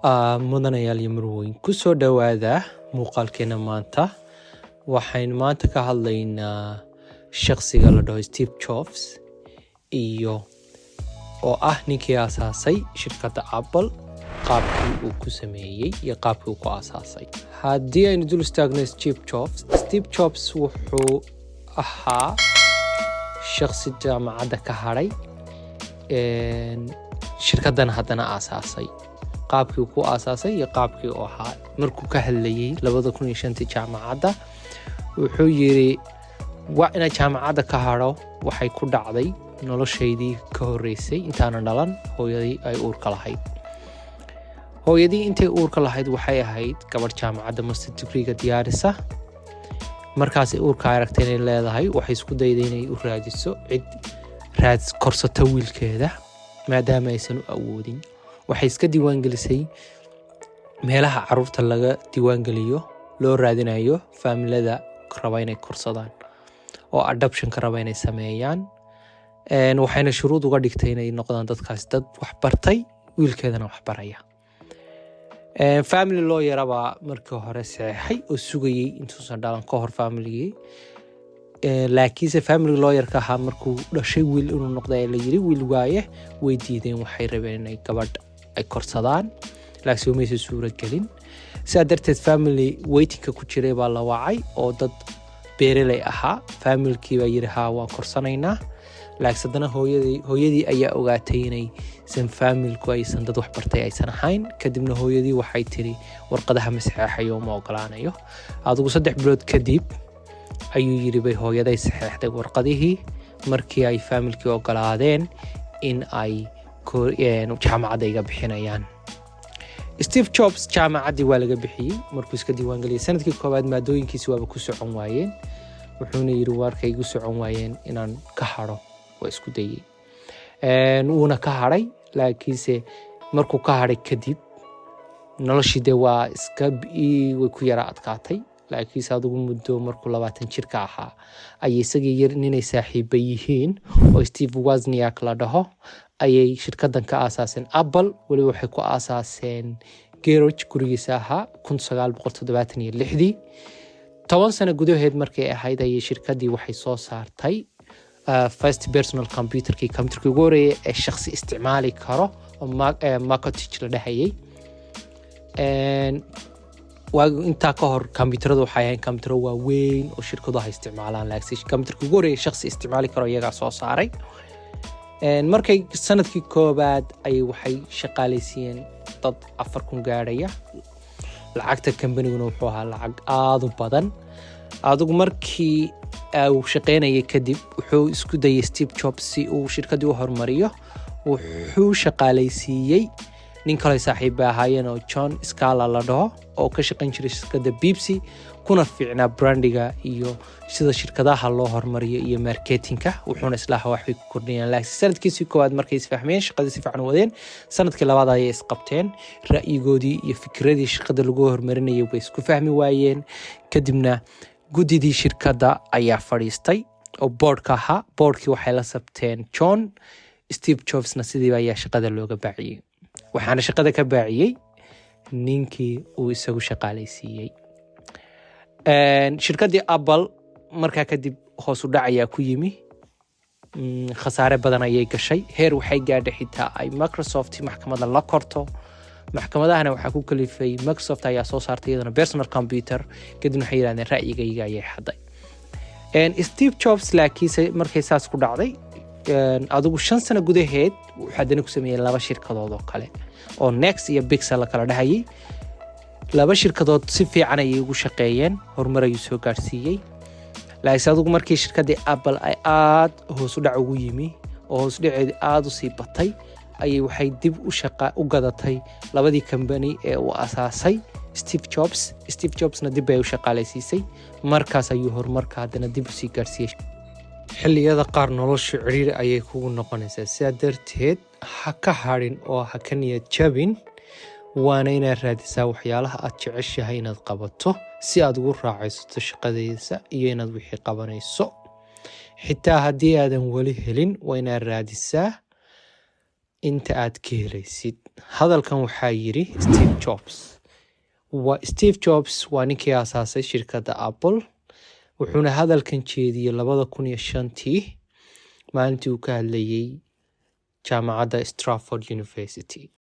mudanayaal iyo marweyn ku soo dhawaada muuqaalkeena maanta. Waxaan maanta ka hadlaynaa shakhsiga la dhaho Steve Jobs iyo oo ah ninkii aasaasay shirkadda Apple, qaabkii uu ku sameeyey iyo qaabkii uu ku aasaasay. Haddii aynu dul istaagno Steve Jobs wuxuu ahaa shakhsi jaamacadda ka hadhay shirkaddan haddana aasaasay. qaabkii uu ku aasaasay iyo qaabkii uu ahaa markuu ka hadlayay 2005 jaamacadda wuxuu yiri waa ina jaamacadda ka hadho waxay ku dhacday noloshaydii ka horeysay intaan dhalan hooyadii ay uurka lahayd. hooyadii intay uurka lahayd waxay ahayd gabadh jaamacadda master degree-ga diyaarisa. markaas ay uurka aragtay inay leedahay waxay isku dayday inay u raadiso cid korsata wiilkeeda maadaama aysan u awoodin. waxay iska diiwaangelisay meelaha caruurta laga diiwaangeliyo loo raadinayo faamilada raba inay korsadaan oo adoption ka raba inay sameeyaan. waxayna shuruud uga dhigtay inay noqdaan dadkaas dad wax bartay wiilkeedana wax baraya. family lawyer baa markii hore saxeexay oo sugayay intuusan dhalan ka hor familigii. laakiinse family lawyer-ka ahaa markuu dhashay wiil inuu noqday la yiri wiil waaye way diideen, waxay rabeen inay gabadh ay korsadaan laakiin maysan suurad gelin. sidaa darteed family waiting-ka ku jiray baa la wacay oo dad beeraley ahaa. familkii baa yiri haa waan korsanaynaa, laakiin haddana hooyadii ayaa ogaatay inaysan familku aysan dad wax bartay aysan ahayn. kadibna hooyadii waxay tiri warqadaha ma saxeexayo ma ogolaanayo. adigu 3 bilood kadib ayuu yiri bay hooyaday saxeexday warqadihii markii ay familkii ogolaadeen in ay jaamacadda iga bixinayaan. Steve Jobs jaamacaddii waa laga bixiyey markuu iska diiwaangeliyay. sanadkii koowaad maadooyinkiisi waaba ku socon waayeen. wuxuuna yiri warkay igu socon waayeen inaan ka hadho waa isku dayay. wuuna ka hadhay, laakiinse markuu ka hadhay kadib noloshii dee waa way ku yara adkaatay. laakiinse adigu muddo markuu 20 jirka ahaa ayay isagii ninay saaxiiba yihiin oo Steve Wozniak la dhaho ayay shirkaddan ka aasaaseen Apple. weli waxay ku aasaaseen garage gurigiisa ahaa 1976. 10 sano gudaheed markay ahayd ayay shirkaddii waxay soo saartay first personal computerkii ugu horeeyay ee shakhsi isticmaali karo oo Macintosh la dhahayay. intaa ka hor kombiyuutaradu waxay ahayn kombiyuutaro waaweyn oo shirkaduhu ay isticmaalaan, laakiin kombiyuutarka ugu horeeyay shakhsi isticmaali karo iyagaa soo saaray. markay sanadkii koobaad ayay waxay shaqaalaysiiyeen dad 4,000 gaadhaya. lacagta kambaniguna wuxuu ahaa lacag aad u badan. adigu markii uu shaqaynayay kadib wuxuu isku dayay Steve Jobs si uu shirkaddii u horumariyo. wuxuu shaqaalaysiiyey nin kale saaxiiba ahaayeen oo John Scala la dhaho oo ka shaqayn jiray shirkadda Pepsi kuna fiicnaa brandiga iyo sida shirkadaha loo horumariyo iyo marketingka. wuxuuna islaaha waxay ku kordhiyeen. laakiin sanadkiisii koowaad markay isfahmeen shaqadii si fiican wadeen, sanadkii labaad ayay isqabteen. ra'yigoodii iyo fikradii shirkadda lagu horumarinayay way isku fahmi waayeen. kadibna guddidii shirkadda ayaa fadhiistay oo boardka ahaa. boardkii waxay la sabteen John. Steve Jobsna sidii ayaa shaqada looga baaciyey. waxaana shaqada ka baaciyey ninkii uu isagu shaqaalaysiiyey. shirkaddii Apple markaa kadib hoos u dhac ayaa ku yimi. khasaare badan ayay gashay. heer waxay gaadhay xitaa ay Microsoft maxkamadda la korto. maxkamadahana waxaa ku kalifay Microsoft ayaa soo saartay iyadana personal computer. kadibna waxay yidhahdeen ra'yigayga ayay xaday. Steve Jobs laakiinse markay saas ku dhacday adigu 5 sano gudaheed wuxuu haddana ku sameeyay 2 shirkadood oo kale oo Next iyo Pixar la kala dhahayay. 2 shirkadood si fiican ayay ugu shaqeeyeen, horumar ayuu soo gaarsiiyey. laakiin adigu markii shirkaddii Apple ay aad hoos u dhac ugu yimi oo hoos dhaceedii aad u sii batay ayay waxay dib u gadatay 2 company ee uu aasaasay Steve Jobsna dib ay u shaqaalaysiisay. markaas ayuu horumarka haddana dib u sii gaarsiiyey. xilliyada qaar noloshu ciriiri ayay kugu noqonaysaa. sidaa darteed ha ka hadhin oo ha ka niyad jabin. waana inaad raadisaa waxyaalaha aad jeceshahay inaad qabato si aad ugu raacaysato shaqadaysa iyo inaad wixii qabanayso. xitaa haddii aadan weli helin waa inaad raadisaa inta aad ka helaysid. Hadalkan waxaa yiri Steve Jobs. Steve Jobs waa ninkii aasaasay shirkadda Apple. wuxuuna hadalkan jeediyay 2005 maalintii uu ka hadlayay jaamacadda Stratford University.